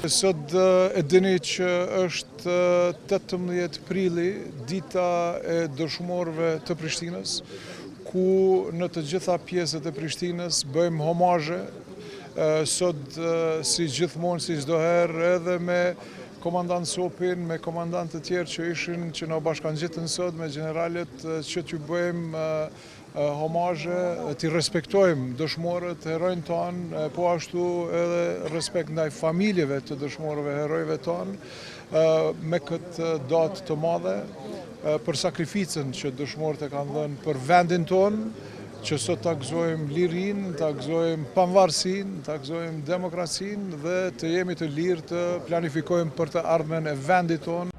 Sot e dini që është 18 prilli, dita e dëshmorëve të Prishtinës, ku në të gjitha pjesët e Prishtinës bëjmë homazhe, sot si gjithmonë, si çdo herë, edhe me komandant Sopin, me komandantë të tjerë që ishin, që na bashkangjitën sot me generalet, që t'ju bëjmë homazhe, t'i respektojmë dëshmorët, herojnë tonë, po ashtu edhe respekt ndaj familjeve të dëshmorëve, herojve tonë, me këtë datë të madhe, për sakrificën që dëshmorët e kanë dhënë për vendin tonë, që sot ta gëzojmë lirinë, ta gëzojmë pavarësinë, ta gëzojmë demokracinë dhe të jemi të lirë të planifikojmë për të ardhmen e vendit tonë.